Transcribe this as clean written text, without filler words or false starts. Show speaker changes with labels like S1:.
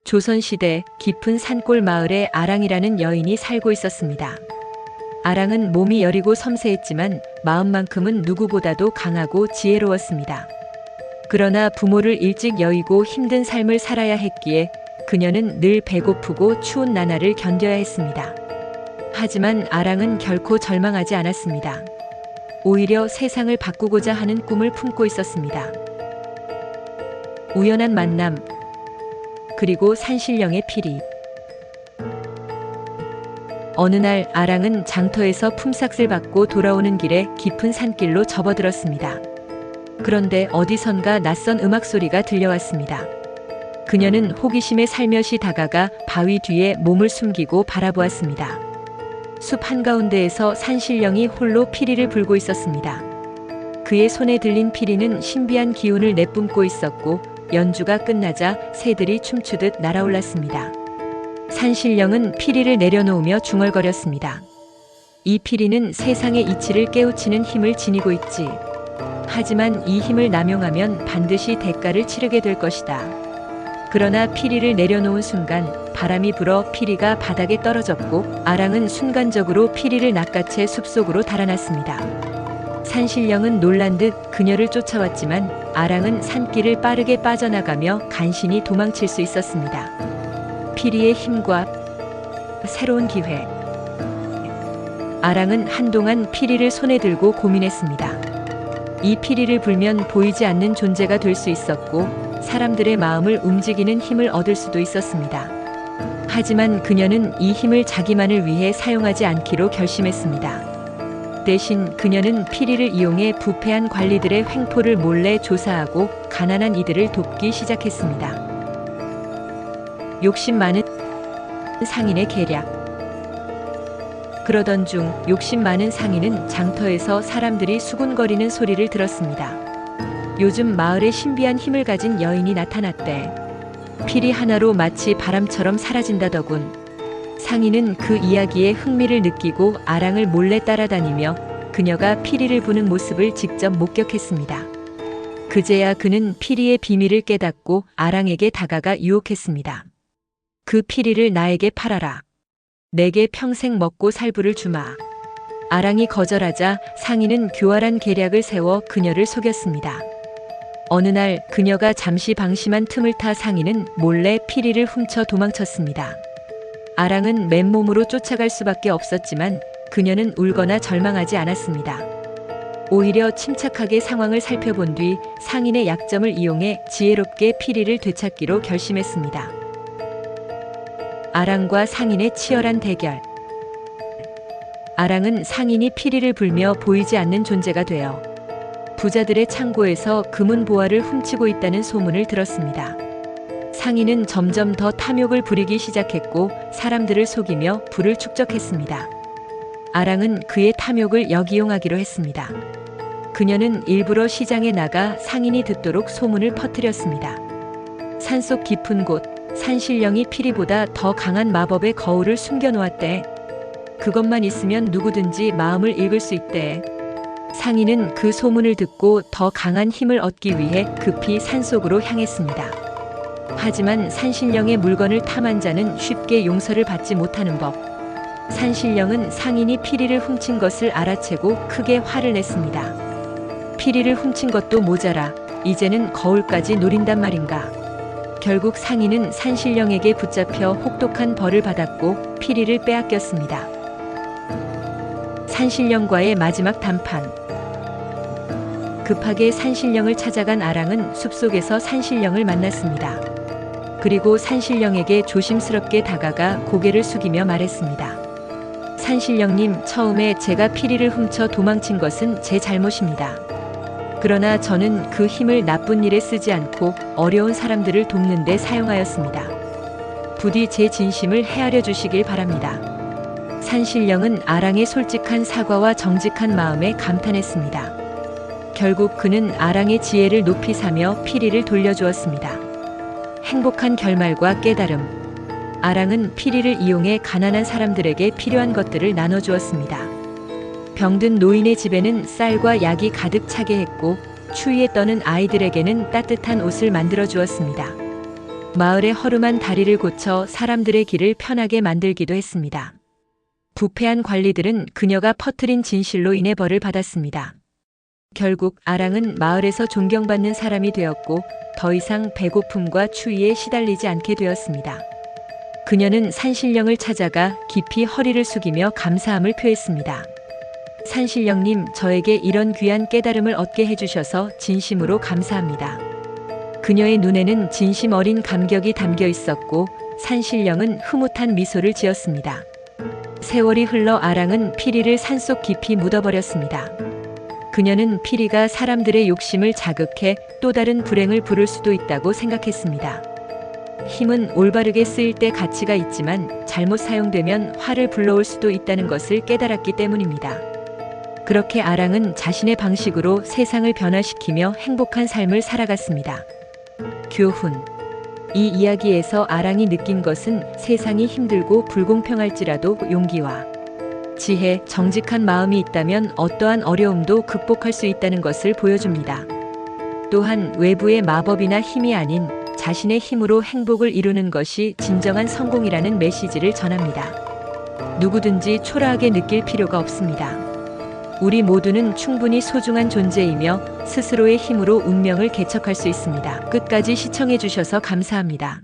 S1: 조선시대 깊은 산골 마을에 아랑이라는 여인이 살고 있었습니다. 아랑은 몸이 여리고 섬세했지만 마음만큼은 누구보다도 강하고 지혜로웠습니다. 그러나 부모를 일찍 여의고 힘든 삶을 살아야 했기에 그녀는 늘 배고프고 추운 나날을 견뎌야 했습니다. 하지만 아랑은 결코 절망하지 않았습니다. 오히려 세상을 바꾸고자 하는 꿈을 품고 있었습니다. 우연한 만남, 그리고 산신령의 피리. 어느 날 아랑은 장터에서 품삯을 받고 돌아오는 길에 깊은 산길로 접어들었습니다. 그런데 어디선가 낯선 음악 소리가 들려왔습니다. 그녀는 호기심에 살며시 다가가 바위 뒤에 몸을 숨기고 바라보았습니다. 숲 한가운데에서 산신령이 홀로 피리를 불고 있었습니다. 그의 손에 들린 피리는 신비한 기운을 내뿜고 있었고 연주가 끝나자 새들이 춤추듯 날아올랐습니다. 산신령은 피리를 내려놓으며 중얼거렸습니다. 이 피리는 세상의 이치를 깨우치는 힘을 지니고 있지. 하지만 이 힘을 남용하면 반드시 대가를 치르게 될 것이다. 그러나 피리를 내려놓은 순간 바람이 불어 피리가 바닥에 떨어졌고 아랑은 순간적으로 피리를 낚아채 숲속으로 달아났습니다. 산신령은 놀란 듯 그녀를 쫓아왔지만 아랑은 산길을 빠르게 빠져나가며 간신히 도망칠 수 있었습니다. 피리의 힘과 새로운 기회. 아랑은 한동안 피리를 손에 들고 고민했습니다. 이 피리를 불면 보이지 않는 존재가 될 수 있었고 사람들의 마음을 움직이는 힘을 얻을 수도 있었습니다. 하지만 그녀는 이 힘을 자기만을 위해 사용하지 않기로 결심했습니다. 대신 그녀는 피리를 이용해 부패한 관리들의 횡포를 몰래 조사하고 가난한 이들을 돕기 시작했습니다. 욕심 많은 상인의 계략. 그러던 중 욕심 많은 상인은 장터에서 사람들이 수군거리는 소리를 들었습니다. 요즘 마을에 신비한 힘을 가진 여인이 나타났대. 피리 하나로 마치 바람처럼 사라진다더군. 상인은 그 이야기에 흥미를 느끼고 아랑을 몰래 따라다니며 그녀가 피리를 부는 모습을 직접 목격했습니다. 그제야 그는 피리의 비밀을 깨닫고 아랑에게 다가가 유혹했습니다. 그 피리를 나에게 팔아라. 내게 평생 먹고 살 부를 주마. 아랑이 거절하자 상인은 교활한 계략을 세워 그녀를 속였습니다. 어느 날 그녀가 잠시 방심한 틈을 타 상인은 몰래 피리를 훔쳐 도망쳤습니다. 아랑은 맨몸으로 쫓아갈 수밖에 없었지만 그녀는 울거나 절망하지 않았습니다. 오히려 침착하게 상황을 살펴본 뒤 상인의 약점을 이용해 지혜롭게 피리를 되찾기로 결심했습니다. 아랑과 상인의 치열한 대결. 아랑은 상인이 피리를 불며 보이지 않는 존재가 되어 부자들의 창고에서 금은 보화를 훔치고 있다는 소문을 들었습니다. 상인은 점점 더 탐욕을 부리기 시작했고 사람들을 속이며 부를 축적했습니다. 아랑은 그의 탐욕을 역이용하기로 했습니다. 그녀는 일부러 시장에 나가 상인이 듣도록 소문을 퍼뜨렸습니다. 산속 깊은 곳, 산신령이 피리보다 더 강한 마법의 거울을 숨겨놓았대. 그것만 있으면 누구든지 마음을 읽을 수 있대. 상인은 그 소문을 듣고 더 강한 힘을 얻기 위해 급히 산속으로 향했습니다. 하지만 산신령의 물건을 탐한 자는 쉽게 용서를 받지 못하는 법. 산신령은 상인이 피리를 훔친 것을 알아채고 크게 화를 냈습니다. 피리를 훔친 것도 모자라 이제는 거울까지 노린단 말인가. 결국 상인은 산신령에게 붙잡혀 혹독한 벌을 받았고 피리를 빼앗겼습니다. 산신령과의 마지막談判. 급하게 산신령을 찾아간 아랑은 숲속에서 산신령을 만났습니다. 그리고 산신령에게 조심스럽게 다가가 고개를 숙이며 말했습니다. 산신령님, 처음에 제가 피리를 훔쳐 도망친 것은 제 잘못입니다. 그러나 저는 그 힘을 나쁜 일에 쓰지 않고 어려운 사람들을 돕는 데 사용하였습니다. 부디 제 진심을 헤아려 주시길 바랍니다. 산신령은 아랑의 솔직한 사과와 정직한 마음에 감탄했습니다. 결국 그는 아랑의 지혜를 높이 사며 피리를 돌려주었습니다. 행복한 결말과 깨달음. 아랑은 피리를 이용해 가난한 사람들에게 필요한 것들을 나눠주었습니다. 병든 노인의 집에는 쌀과 약이 가득 차게 했고 추위에 떠는 아이들에게는 따뜻한 옷을 만들어 주었습니다. 마을의 허름한 다리를 고쳐 사람들의 길을 편하게 만들기도 했습니다. 부패한 관리들은 그녀가 퍼뜨린 진실로 인해 벌을 받았습니다. 결국 아랑은 마을에서 존경받는 사람이 되었고 더 이상 배고픔과 추위에 시달리지 않게 되었습니다. 그녀는 산신령을 찾아가 깊이 허리를 숙이며 감사함을 표했습니다. 산신령님, 저에게 이런 귀한 깨달음을 얻게 해주셔서 진심으로 감사합니다. 그녀의 눈에는 진심 어린 감격이 담겨 있었고 산신령은 흐뭇한 미소를 지었습니다. 세월이 흘러 아랑은 피리를 산속 깊이 묻어버렸습니다. 그녀는 피리가 사람들의 욕심을 자극해 또 다른 불행을 부를 수도 있다고 생각했습니다. 힘은 올바르게 쓰일 때 가치가 있지만 잘못 사용되면 화를 불러올 수도 있다는 것을 깨달았기 때문입니다. 그렇게 아랑은 자신의 방식으로 세상을 변화시키며 행복한 삶을 살아갔습니다. 교훈. 이 이야기에서 아랑이 느낀 것은 세상이 힘들고 불공평할지라도 용기와 지혜, 정직한 마음이 있다면 어떠한 어려움도 극복할 수 있다는 것을 보여줍니다. 또한 외부의 마법이나 힘이 아닌 자신의 힘으로 행복을 이루는 것이 진정한 성공이라는 메시지를 전합니다. 누구든지 초라하게 느낄 필요가 없습니다. 우리 모두는 충분히 소중한 존재이며 스스로의 힘으로 운명을 개척할 수 있습니다. 끝까지 시청해 주셔서 감사합니다.